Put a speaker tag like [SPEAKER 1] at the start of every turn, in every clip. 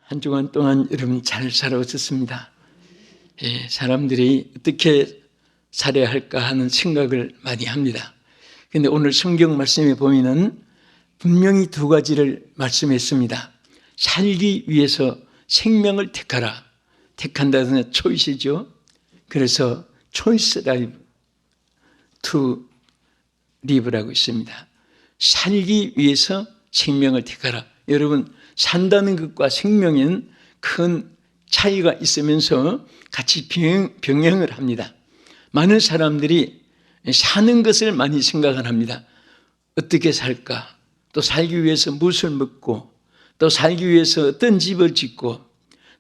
[SPEAKER 1] 한 주간 동안 여러분 잘 살아오셨습니다. 사람들이 어떻게 살아야 할까 하는 생각을 많이 합니다. 그런데 오늘 성경 말씀에 보면은 분명히 두 가지를 말씀했습니다. 살기 위해서 생명을 택하라. 택한다는 초이스죠. 그래서 choice life to live라고 있습니다. 살기 위해서 생명을 택하라. 여러분, 산다는 것과 생명엔 큰 차이가 있으면서 같이 병행을 합니다. 많은 사람들이 사는 것을 많이 생각을 합니다. 어떻게 살까? 또 살기 위해서 무엇을 먹고, 또 살기 위해서 어떤 집을 짓고,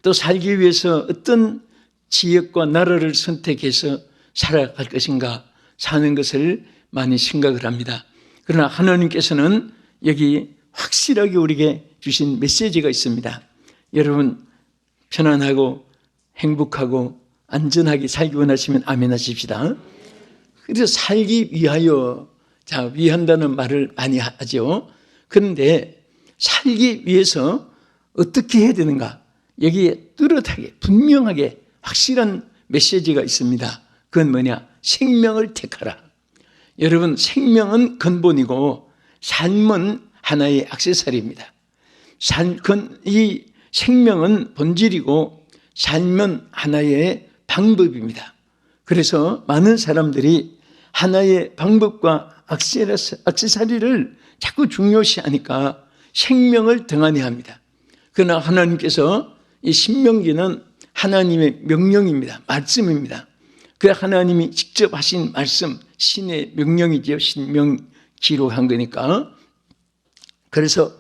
[SPEAKER 1] 또 살기 위해서 어떤 지역과 나라를 선택해서 살아갈 것인가 사는 것을 많이 생각을 합니다. 그러나 하나님께서는 여기 확실하게 우리에게 주신 메시지가 있습니다. 여러분 편안하고 행복하고 안전하게 살기 원하시면 아멘 하십시다. 그래서 살기 위하여, 위한다는 말을 많이 하죠. 그런데 살기 위해서 어떻게 해야 되는가? 여기에 뚜렷하게 분명하게 확실한 메시지가 있습니다. 그건 뭐냐? 생명을 택하라. 여러분, 생명은 근본이고 삶은 하나의 액세서리입니다. 이 생명은 본질이고 삶은 하나의 방법입니다. 그래서 많은 사람들이 하나의 방법과 액세서리를 자꾸 중요시하니까 생명을 등한히 합니다. 그러나 하나님께서 이 신명기는 하나님의 명령입니다. 말씀입니다. 그 하나님이 직접 하신 말씀, 신의 명령이죠. 신명기로 한 거니까. 그래서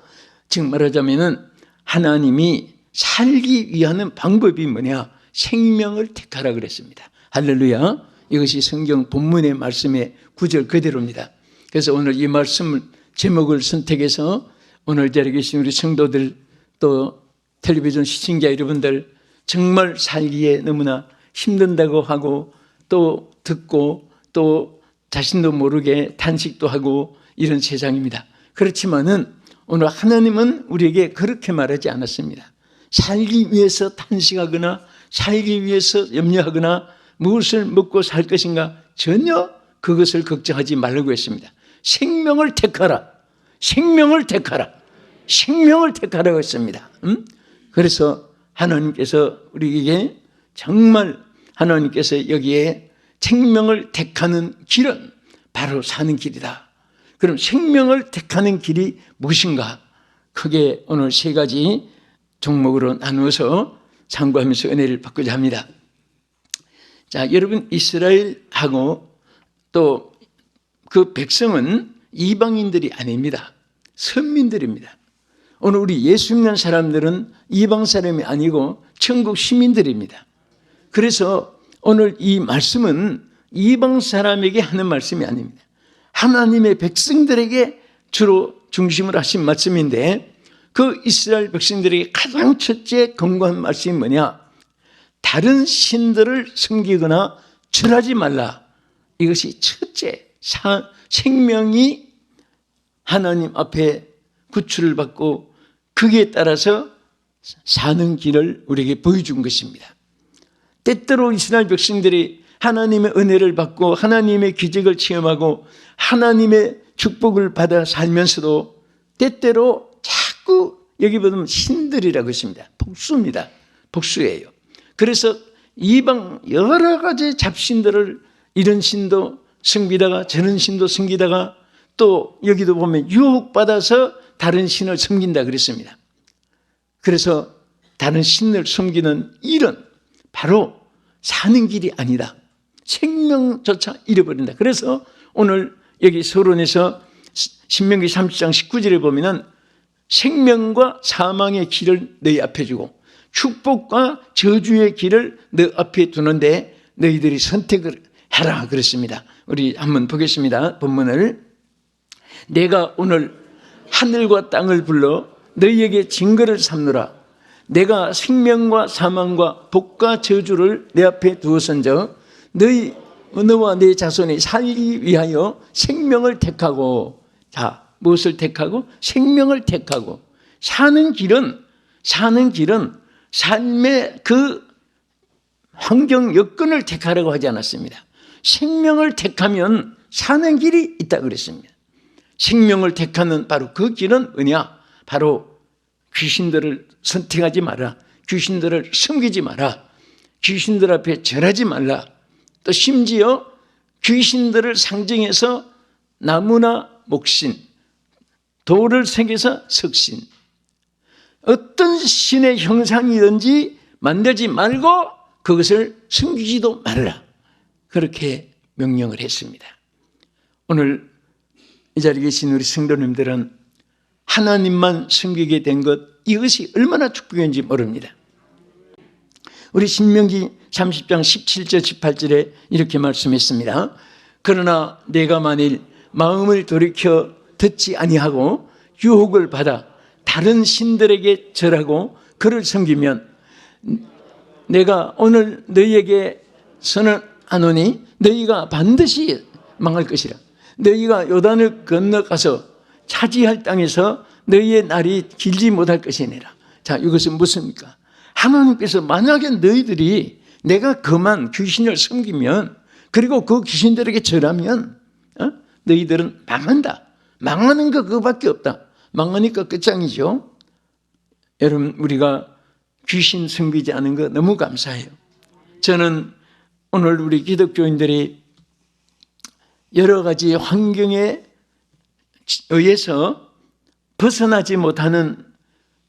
[SPEAKER 1] 지금 말하자면은 하나님이 살기 위한 방법이 뭐냐? 생명을 택하라 그랬습니다. 할렐루야. 이것이 성경 본문의 말씀의 구절 그대로입니다. 그래서 오늘 이 말씀을 제목을 선택해서 오늘 자리에 계신 우리 성도들, 또 텔레비전 시청자 여러분들, 정말 살기에 너무나 힘든다고 하고 또 듣고 또 자신도 모르게 탄식도 하고 이런 세상입니다. 그렇지만은 오늘 하나님은 우리에게 그렇게 말하지 않았습니다. 살기 위해서 탄식하거나 살기 위해서 염려하거나 무엇을 먹고 살 것인가, 전혀 그것을 걱정하지 말라고 했습니다. 생명을 택하라. 생명을 택하라. 생명을 택하라고 했습니다. 그래서 하나님께서 우리에게 정말 하나님께서 여기에 생명을 택하는 길은 바로 사는 길이다. 그럼 생명을 택하는 길이 무엇인가? 크게 오늘 세 가지 종목으로 나누어서 상고하면서 은혜를 받고자 합니다. 자, 여러분, 이스라엘하고 또 그 백성은 이방인들이 아닙니다. 선민들입니다. 오늘 우리 예수 믿는 사람들은 이방 사람이 아니고 천국 시민들입니다. 그래서 오늘 이 말씀은 이방 사람에게 하는 말씀이 아닙니다. 하나님의 백성들에게 주로 중심을 하신 말씀인데, 그 이스라엘 백성들에게 가장 첫째 권고한 말씀이 뭐냐? 다른 신들을 섬기거나 절하지 말라. 이것이 첫째, 생명이 하나님 앞에 구출을 받고 거기에 따라서 사는 길을 우리에게 보여준 것입니다. 때때로 이스라엘 백성들이 하나님의 은혜를 받고 하나님의 기적을 체험하고 하나님의 축복을 받아 살면서도 때때로 자꾸 여기 보면 신들이라고 했습니다. 복수입니다. 복수예요. 그래서 이방 여러 가지 잡신들을 이런 신도 섬기다가 저런 신도 섬기다가 또 여기도 보면 유혹받아서 다른 신을 섬긴다 그랬습니다. 그래서 다른 신을 섬기는 일은 바로 사는 길이 아니다. 생명조차 잃어버린다. 그래서 오늘 여기 서론에서 신명기 30장 19절에 보면은 생명과 사망의 길을 너희 앞에 주고 축복과 저주의 길을 너 앞에 두는데 너희들이 선택을 해라 그랬습니다. 우리 한번 보겠습니다. 본문을. 내가 오늘 하늘과 땅을 불러 너희에게 증거를 삼노라. 내가 생명과 사망과 복과 저주를 내 앞에 두었은즉 너와 네 자손이 살기 위하여 생명을 택하고, 자, 무엇을 택하고? 생명을 택하고. 사는 길은 사는 길은 삶의 그 환경 여건을 택하라고 하지 않았습니다. 생명을 택하면 사는 길이 있다 그랬습니다. 생명을 택하는 바로 그 길은 뭐냐? 바로 귀신들을 선택하지 마라. 귀신들을 섬기지 마라. 귀신들 앞에 절하지 말라. 또 심지어 귀신들을 상징해서 나무나 목신, 돌을 새겨서 석신, 어떤 신의 형상이든지 만들지 말고 그것을 섬기지도 말라. 그렇게 명령을 했습니다. 오늘 이 자리에 계신 우리 성도님들은 하나님만 섬기게 된 것, 이것이 얼마나 축복인지 모릅니다. 우리 신명기 30장 17절 18절에 이렇게 말씀했습니다. 그러나 내가 만일 마음을 돌이켜 듣지 아니하고 유혹을 받아 다른 신들에게 절하고 그를 섬기면 내가 오늘 너희에게 선언하노니 너희가 반드시 망할 것이라. 너희가 요단을 건너가서 차지할 땅에서 너희의 날이 길지 못할 것이니라. 자, 이것은 무엇입니까? 하나님께서 만약에 너희들이 내가 그만 귀신을 섬기면, 그리고 그 귀신들에게 절하면 너희들은 망한다. 망하는 거 그거밖에 없다. 망하니까 끝장이죠. 여러분, 우리가 귀신 섬기지 않은 거 너무 감사해요. 저는 오늘 우리 기독교인들이 여러 가지 환경에 의해서 벗어나지 못하는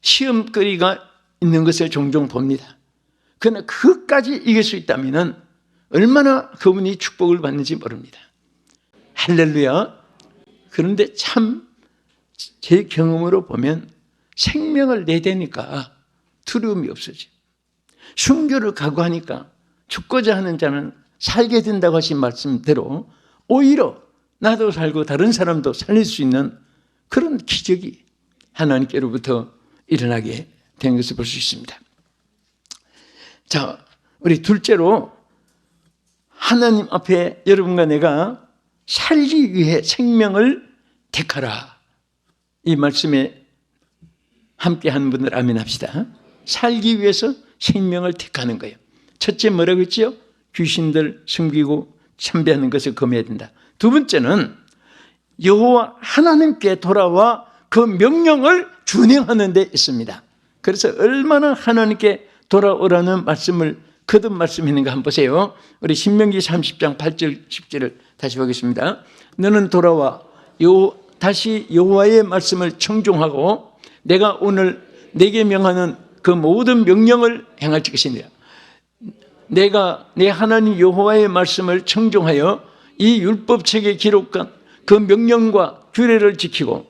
[SPEAKER 1] 시험거리가 있는 것을 종종 봅니다. 그러나 그것까지 이길 수 있다면 얼마나 그분이 축복을 받는지 모릅니다. 할렐루야. 그런데 참 제 경험으로 보면 생명을 내대니까 두려움이 없어져요. 순교를 각오하니까 죽고자 하는 자는 살게 된다고 하신 말씀대로 오히려 나도 살고 다른 사람도 살릴 수 있는 그런 기적이 하나님께로부터 일어나게 된 것을 볼 수 있습니다. 자, 우리 둘째로 하나님 앞에 여러분과 내가 살기 위해 생명을 택하라. 이 말씀에 함께 하는 분들 아멘 합시다. 살기 위해서 생명을 택하는 거예요. 첫째 뭐라고 했죠? 귀신들 섬기고 참배하는 것을 금해야 된다. 두 번째는 여호와 하나님께 돌아와 그 명령을 준행하는 데 있습니다. 그래서 얼마나 하나님께 돌아오라는 말씀을 거듭 말씀했는가 한번 보세요. 우리 신명기 30장 8절 10절을 다시 보겠습니다. 너는 돌아와 다시 여호와의 말씀을 청종하고 내가 오늘 내게 명하는 그 모든 명령을 행할 것이니라. 내가 내 하나님 여호와의 말씀을 청종하여 이 율법책에 기록한 그 명령과 규례를 지키고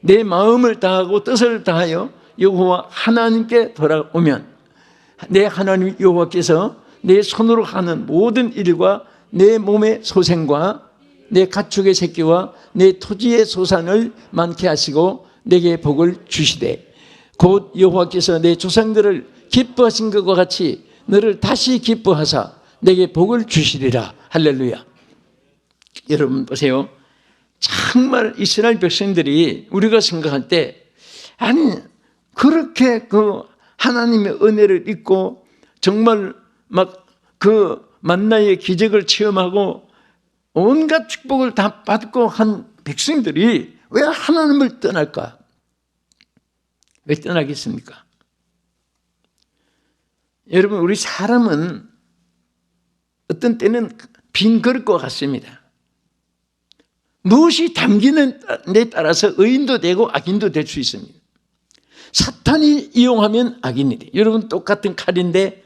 [SPEAKER 1] 내 마음을 다하고 뜻을 다하여 여호와 하나님께 돌아오면 내 하나님 여호와께서 내 손으로 하는 모든 일과 내 몸의 소생과 내 가축의 새끼와 내 토지의 소산을 많게 하시고 내게 복을 주시되 곧 여호와께서 내 조상들을 기뻐하신 것과 같이 너를 다시 기뻐하사 내게 복을 주시리라. 할렐루야. 여러분 보세요. 정말 이스라엘 백성들이 우리가 생각할 때 아니 그렇게 그 하나님의 은혜를 잊고 정말 막 그 만나의 기적을 체험하고 온갖 축복을 다 받고 한 백성들이 왜 하나님을 떠날까? 왜 떠나겠습니까? 여러분, 우리 사람은 어떤 때는 빈 그릇과 같습니다. 무엇이 담기는 데 따라서 의인도 되고 악인도 될 수 있습니다. 사탄이 이용하면 악인이 돼요. 여러분, 똑같은 칼인데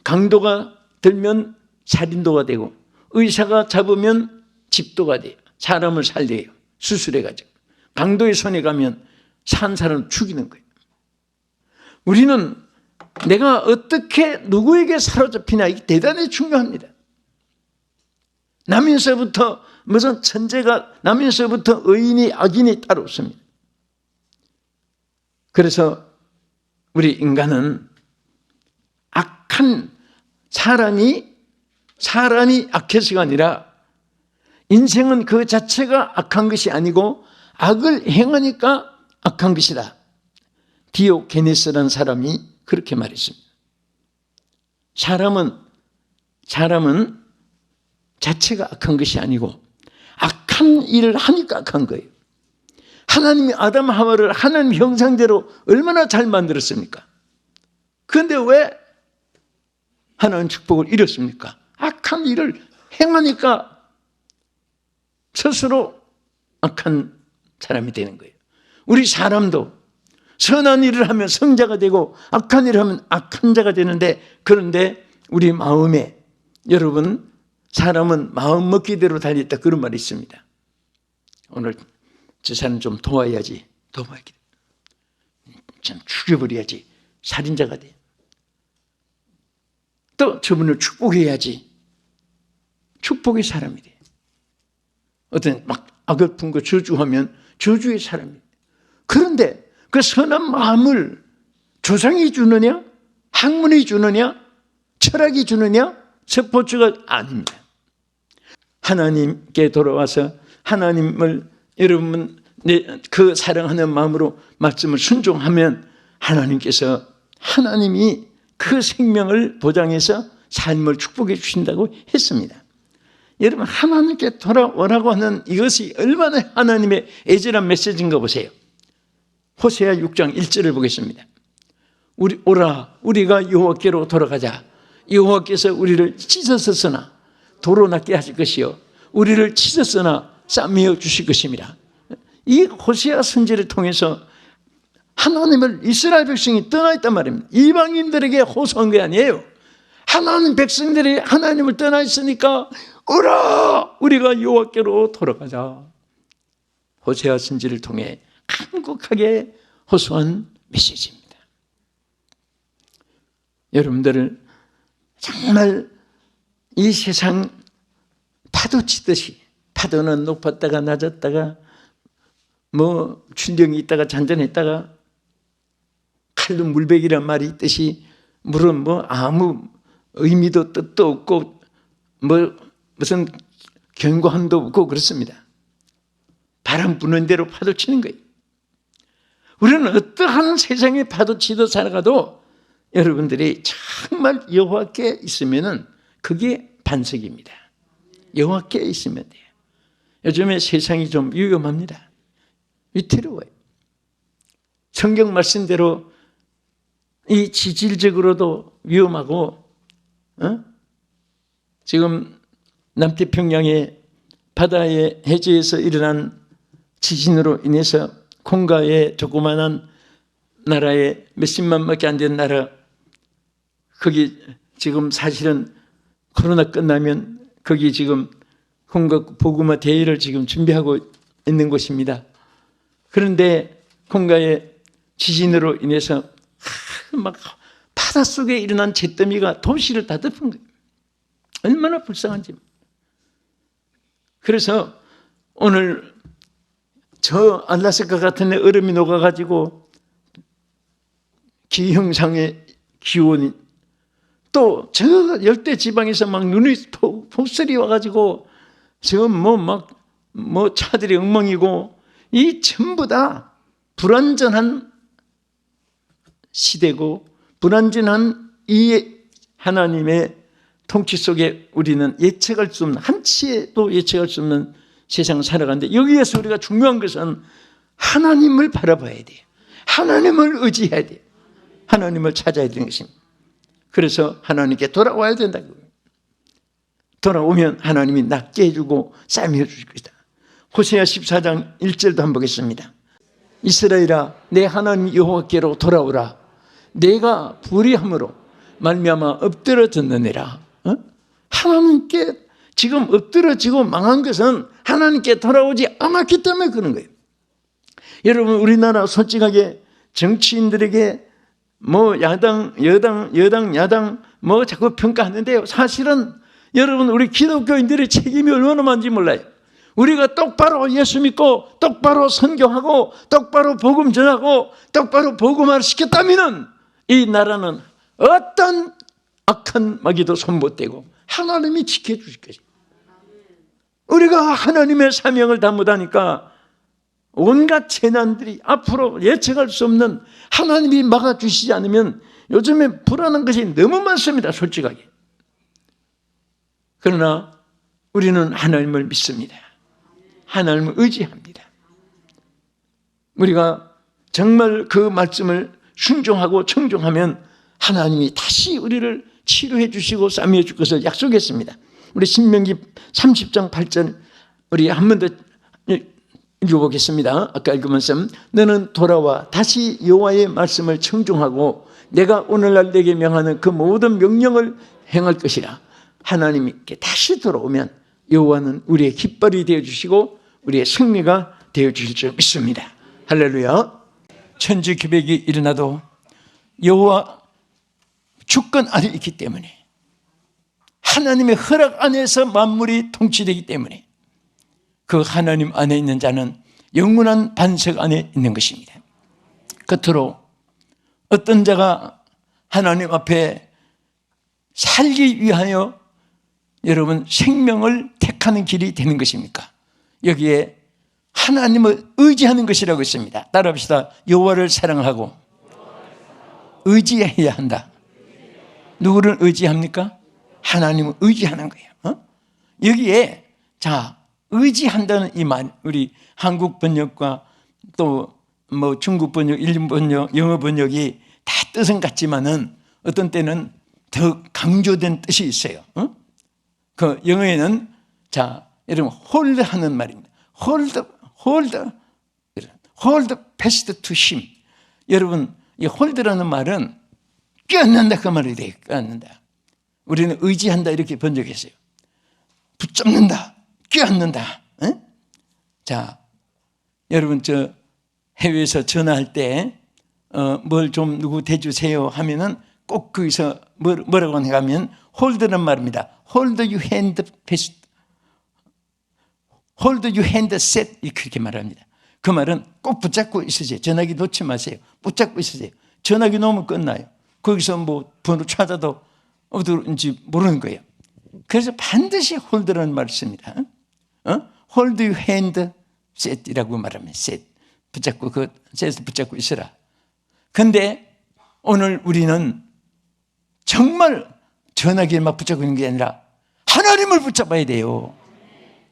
[SPEAKER 1] 강도가 들면 살인도가 되고 의사가 잡으면 집도가 돼요. 사람을 살려요. 수술해가지고. 강도의 손에 가면 산 사람을 죽이는 거예요. 우리는 내가 어떻게 누구에게 사로잡히나 이게 대단히 중요합니다. 나면서부터 무슨 천재가 나면서부터 의인이 악인이 따로 없습니다. 그래서 우리 인간은 악한 사람이 악해서가 아니라 인생은 그 자체가 악한 것이 아니고 악을 행하니까 악한 것이다. 디오게네스라는 사람이 그렇게 말했습니다. 사람은 자체가 악한 것이 아니고 악한 일을 하니까 악한 거예요. 하나님이 아담 하와를 하나님 형상대로 얼마나 잘 만들었습니까? 그런데 왜 하나님 축복을 잃었습니까? 악한 일을 행하니까 스스로 악한 사람이 되는 거예요. 우리 사람도 선한 일을 하면 성자가 되고 악한 일을 하면 악한 자가 되는데, 그런데 우리 마음에, 여러분, 사람은 마음 먹기대로 달렸다, 그런 말이 있습니다. 오늘 저 사람 좀 도와야지, 좀 죽여버려야지, 살인자가 돼. 또 저분을 축복해야지, 축복의 사람이 돼. 어떤 막 악을 거 저주하면 저주의 사람이 돼. 그런데 그 선한 마음을 조상이 주느냐, 학문이 주느냐, 철학이 주느냐, 스포츠가 아닙니다. 하나님께 돌아와서 하나님을, 여러분, 그 사랑하는 마음으로 말씀을 순종하면 하나님이 그 생명을 보장해서 삶을 축복해 주신다고 했습니다. 여러분, 하나님께 돌아오라고 하는 이것이 얼마나 하나님의 애절한 메시지인가 보세요. 호세아 6장 1절을 보겠습니다. 우리가 여호와께로 돌아가자. 여호와께서 우리를 찢었으나 도로 낫게 하실 것이요, 우리를 찢었으나 싸매어 주실 것입니다. 이 호세아 선지를 통해서 하나님을 이스라엘 백성이 떠나 있단 말입니다. 이방인들에게 호소한 게 아니에요. 하나님 백성들이 하나님을 떠나 있으니까 오라, 우리가 여호와께로 돌아가자. 호세아 선지를 통해 간곡하게 호소한 메시지입니다. 여러분들을 정말 이 세상 파도 치듯이, 파도는 높았다가 낮았다가 춘령이 있다가 잔잔했다가 칼로 물베기란 말이 있듯이, 물은 아무 의미도 뜻도 없고 무슨 견고함도 없고 그렇습니다. 바람 부는 대로 파도 치는 거예요. 우리는 어떠한 세상에 파도 치도 살아가도 여러분들이 정말 여호와께 있으면은 그게 반석입니다. 여호와께 있으면 돼요. 요즘에 세상이 좀 위험합니다. 위태로워요. 성경 말씀대로 이 지질적으로도 위험하고, 지금 남태평양의 바다의 해저에서 일어난 지진으로 인해서 콩가의 조그마한 나라에 몇십만밖에 안 되는 나라, 거기 지금 사실은 코로나 끝나면 거기 지금 콩가 복음화 대회를 지금 준비하고 있는 곳입니다. 그런데 콩가의 지진으로 인해서 막 바닷속에 일어난 잿더미가 도시를 다 덮은 거예요. 얼마나 불쌍한지. 그래서 오늘 저 알라스카 같은 데 얼음이 녹아가지고 기형상의 기온이, 또 저 열대 지방에서 막 눈이 폭설이 와가지고 지금 차들이 엉망이고, 이 전부 다 불완전한 시대고 불완전한 이 하나님의 통치 속에 우리는 예측할 수 없는, 한치에도 예측할 수 없는 세상을 살아가는데, 여기에서 우리가 중요한 것은 하나님을 바라봐야 돼요. 하나님을 의지해야 돼요. 하나님을 찾아야 되는 것입니다. 그래서 하나님께 돌아와야 된다고요. 돌아오면 하나님이 낫게 해주고 싸매어 주실 것이다. 호세아 14장 1절도 한번 보겠습니다. 이스라엘아, 내 하나님 여호와께로 돌아오라. 내가 불의함으로 말미암아 엎드러졌느니라. 하나님께 지금 엎드러지고 망한 것은 하나님께 돌아오지 않았기 때문에 그런 거예요. 여러분, 우리나라 솔직하게 정치인들에게 야당 자꾸 평가하는데요, 사실은 여러분, 우리 기독교인들의 책임이 얼마나 많은지 몰라요. 우리가 똑바로 예수 믿고 똑바로 선교하고 똑바로 복음 전하고 똑바로 복음화를 시켰다면 이 나라는 어떤 악한 마귀도 손 못 대고 하나님이 지켜주실 것입니다. 우리가 하나님의 사명을 다 못하니까 온갖 재난들이 앞으로 예측할 수 없는, 하나님이 막아주시지 않으면 요즘에 불안한 것이 너무 많습니다, 솔직하게. 그러나 우리는 하나님을 믿습니다. 하나님을 의지합니다. 우리가 정말 그 말씀을 순종하고 청종하면 하나님이 다시 우리를 치료해 주시고 싸매어 줄 것을 약속했습니다. 우리 신명기 30장 8절 우리 한 번 더 읽어보겠습니다. 아까 읽은 말씀, 너는 돌아와 다시 여호와의 말씀을 청종하고 내가 오늘날 내게 명하는 그 모든 명령을 행할 것이라. 하나님께 다시 돌아오면 여호와는 우리의 깃발이 되어주시고 우리의 승리가 되어주실 줄 믿습니다. 할렐루야. 천지 기백이 일어나도 여호와 주권 안에 있기 때문에, 하나님의 허락 안에서 만물이 통치되기 때문에 그 하나님 안에 있는 자는 영원한 반석 안에 있는 것입니다. 끝으로 어떤 자가 하나님 앞에 살기 위하여 여러분 생명을 택하는 길이 되는 것입니까? 여기에 하나님을 의지하는 것이라고 있습니다. 따라합시다. 여호와를 사랑하고 의지해야 한다. 누구를 의지합니까? 하나님을 의지하는 거예요. 여기에 자, 의지한다는 이 말, 우리 한국 번역과 또 뭐 중국 번역, 일본 번역, 영어 번역이 다 뜻은 같지만은 어떤 때는 더 강조된 뜻이 있어요. 그 영어에는 자, 여러분 hold 하는 말입니다. hold fast to him. 여러분 이 hold라는 말은 껴안는다 그 말이 돼요. 껴안는다. 우리는 의지한다 이렇게 번역했어요. 붙잡는다, 껴안는다. 자, 여러분 저 해외에서 전화할 때 뭘 좀 누구 대주세요 하면은 꼭 거기서 뭐라고 하면 hold라는 말입니다. hold your hand fast. hold your hand set 이렇게 말합니다. 그 말은 꼭 붙잡고 있으세요. 전화기 놓지 마세요. 붙잡고 있으세요. 전화기 놓으면 끝나요. 거기서 뭐 번호 찾아도 어디인지 모르는 거예요. 그래서 반드시 홀드라는 말을 씁니다. hold your hand set이라고 말하면 set. 붙잡고 그 set을 붙잡고 있으라. 근데 오늘 우리는 정말 전화기에 막 붙잡고 있는 게 아니라 하나님을 붙잡아야 돼요.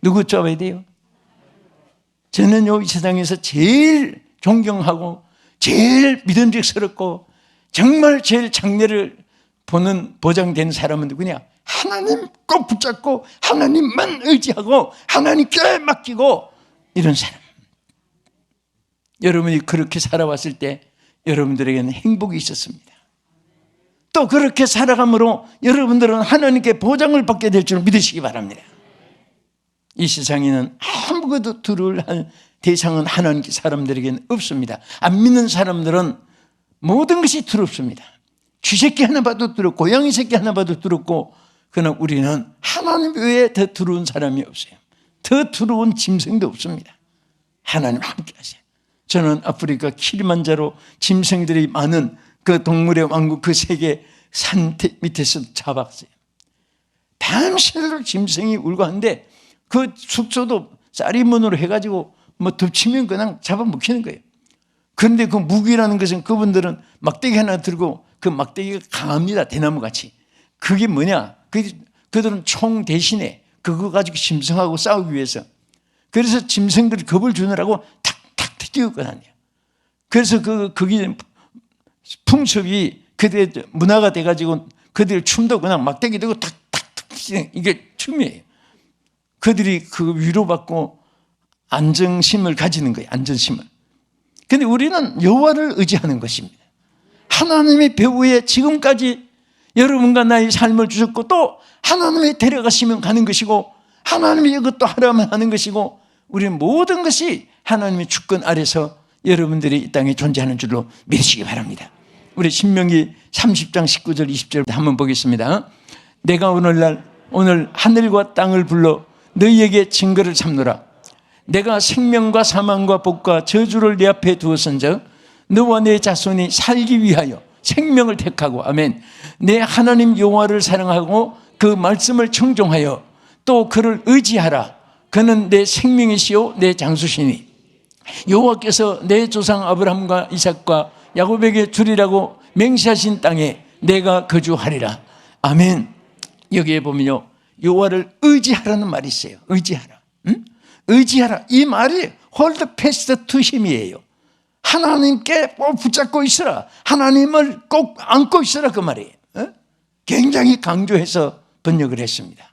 [SPEAKER 1] 누구 붙잡아야 돼요? 저는요, 이 세상에서 제일 존경하고 제일 믿음직스럽고 정말 제일 장래를 보는 보장된 사람은 누구냐? 하나님 꼭 붙잡고 하나님만 의지하고 하나님께 맡기고 이런 사람. 여러분이 그렇게 살아왔을 때 여러분들에게는 행복이 있었습니다. 또 그렇게 살아감으로 여러분들은 하나님께 보장을 받게 될 줄 믿으시기 바랍니다. 이 세상에는 아무것도 두려울 대상은 하나님께 사람들에게는 없습니다. 안 믿는 사람들은 모든 것이 두렵습니다. 쥐새끼 하나 봐도 두렵고 고양이 새끼 하나 봐도 두렵고, 그러나 우리는 하나님 외에 더 두려운 사람이 없어요. 더 두려운 짐승도 없습니다. 하나님 함께 하세요. 저는 아프리카 킬리만자로 짐승들이 많은 그 동물의 왕국 그 세계 산 밑에서 잡았어요. 밤새도록 짐승이 울고 하는데 그 숙소도 쌀이문으로 해가지고 뭐 덮치면 그냥 잡아먹히는 거예요. 그런데 그 무기라는 것은 그분들은 막대기 하나 들고 그 막대기가 강합니다. 대나무같이. 그게 뭐냐? 그들은 총 대신에 그거 가지고 짐승하고 싸우기 위해서. 그래서 짐승들이 겁을 주느라고 탁탁 뛰고 다녀요. 그래서 그게 풍습이 그들의 문화가 돼가지고 그들 춤도 그냥 막대기 들고 탁탁탁 이게 춤이에요. 그들이 그 위로받고 안정심을 가지는 거예요. 안전심을. 그런데 우리는 여호와를 의지하는 것입니다. 하나님의 배후에 지금까지 여러분과 나의 삶을 주셨고 또 하나님이 데려가시면 가는 것이고 하나님이 이것도 하라면 하는 것이고 우리는 모든 것이 하나님의 주권 아래서 여러분들이 이 땅에 존재하는 줄로 믿으시기 바랍니다. 우리 신명기 30장 19절 20절 한번 보겠습니다. 내가 오늘 하늘과 땅을 불러 너희에게 증거를 삼노라. 내가 생명과 사망과 복과 저주를 내 앞에 두었은즉 너와 내 자손이 살기 위하여 생명을 택하고 아멘. 내 하나님 여호와를 사랑하고 그 말씀을 청종하여 또 그를 의지하라. 그는 내 생명이시요 내 장수시니 여호와께서 내 조상 아브라함과 이삭과 야곱에게 주리라고 맹세하신 땅에 내가 거주하리라. 아멘. 여기에 보면요, 여호와를 의지하라는 말이 있어요. 의지하라. 응? 의지하라. 이 말이 hold fast to him이에요. 하나님께 꼭 붙잡고 있어라. 하나님을 꼭 안고 있어라, 그 말이에요. 굉장히 강조해서 번역을 했습니다.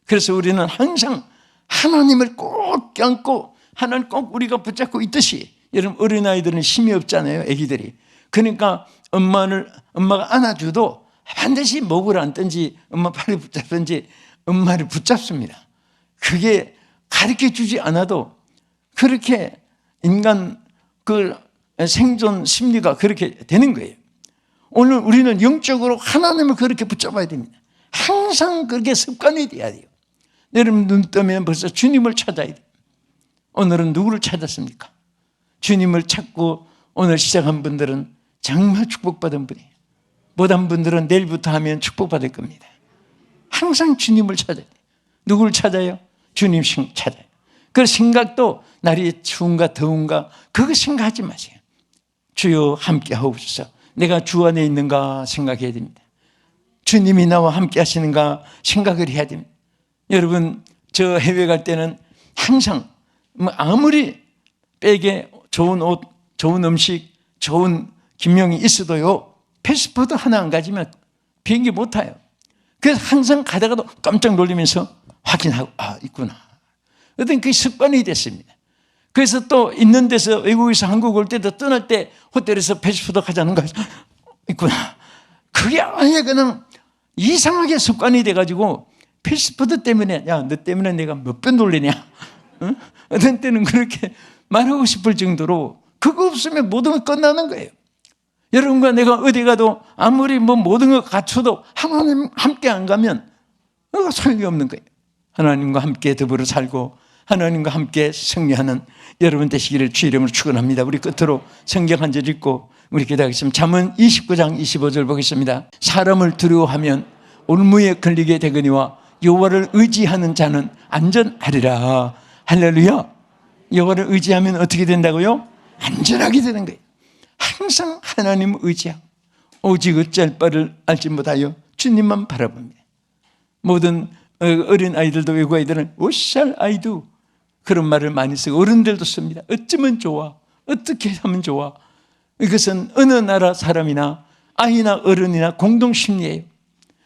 [SPEAKER 1] 그래서 우리는 항상 하나님을 꼭 안고 하나님 꼭 우리가 붙잡고 있듯이, 여러분 어린아이들은 힘이 없잖아요, 아기들이. 그러니까 엄마가 안아줘도 반드시 목을 안든지 엄마 팔을 붙잡든지 엄마를 붙잡습니다. 그게 가르쳐주지 않아도 그렇게 인간 그 생존 심리가 그렇게 되는 거예요. 오늘 우리는 영적으로 하나님을 그렇게 붙잡아야 됩니다. 항상 그렇게 습관이 돼야 돼요. 여러분 눈 뜨면 벌써 주님을 찾아야 돼요. 오늘은 누구를 찾았습니까? 주님을 찾고 오늘 시작한 분들은 정말 축복받은 분이에요. 못한 분들은 내일부터 하면 축복받을 겁니다. 항상 주님을 찾아야 돼요. 누구를 찾아요? 주님 찾아요. 그 생각도 날이 추운가 더운가 그거 생각하지 마세요. 주여 함께 하옵소서. 내가 주 안에 있는가 생각해야 됩니다. 주님이 나와 함께 하시는가 생각을 해야 됩니다. 여러분, 저 해외 갈 때는 항상 아무리 백에 좋은 옷, 좋은 음식, 좋은 김명이 있어도요, 패스포드 하나 안 가지면 비행기 못 타요. 그래서 항상 가다가도 깜짝 놀라면서 확인하고, 아, 있구나. 어떤 그 습관이 됐습니다. 그래서 또 있는 데서 외국에서 한국 올 때도 떠날 때 호텔에서 패스포드 가자는 거 있구나. 그게 아예 그냥 이상하게 습관이 돼가지고 패스포드 때문에, 야, 너 때문에 내가 몇 번 놀리냐? 응? 어떤 때는 그렇게 말하고 싶을 정도로 그거 없으면 모든 거 끝나는 거예요. 여러분과 내가 어디 가도 아무리 모든 거 갖춰도 하나님 함께 안 가면 소용이 없는 거예요. 하나님과 함께 더불어 살고 하나님과 함께 승리하는 여러분 되시기를 주의 이름으로 축원합니다. 우리 끝으로 성경 한 절 읽고 우리 기도하겠습니다. 잠언 29장 25절 보겠습니다. 사람을 두려워하면 올무에 걸리게 되거니와 여호와를 의지하는 자는 안전하리라. 할렐루야. 여호와를 의지하면 어떻게 된다고요? 안전하게 되는 거예요. 항상 하나님을 의지하고 오직 어찌할 바를 알지 못하여 주님만 바라봅니다. 모든 어린 아이들도 외국 아이들은 What shall I do? 그런 말을 많이 쓰고 어른들도 씁니다. 어쩌면 좋아? 어떻게 하면 좋아? 이것은 어느 나라 사람이나 아이나 어른이나 공동심리예요.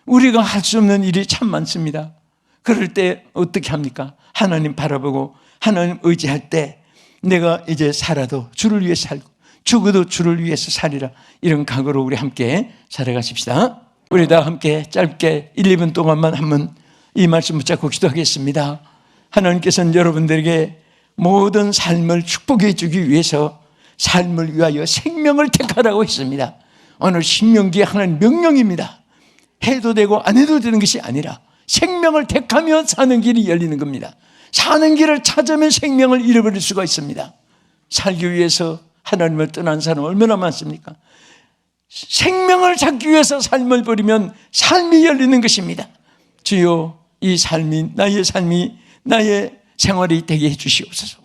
[SPEAKER 1] 우리가 할 수 없는 일이 참 많습니다. 그럴 때 어떻게 합니까? 하나님 바라보고 하나님 의지할 때 내가 이제 살아도 주를 위해 살고 죽어도 주를 위해서 살리라. 이런 각오로 우리 함께 살아가십시다. 우리 다 함께 짧게 1, 2분 동안만 한번 이 말씀 붙잡고 기도하겠습니다. 하나님께서는 여러분들에게 모든 삶을 축복해 주기 위해서 삶을 위하여 생명을 택하라고 했습니다. 오늘 신명기에 하나님 명령입니다. 해도 되고 안 해도 되는 것이 아니라 생명을 택하며 사는 길이 열리는 겁니다. 사는 길을 찾으면 생명을 잃어버릴 수가 있습니다. 살기 위해서 하나님을 떠난 사람 얼마나 많습니까? 생명을 찾기 위해서 삶을 버리면 삶이 열리는 것입니다. 주여, 이 삶이 나의 삶이 나의 생활이 되게 해 주시옵소서.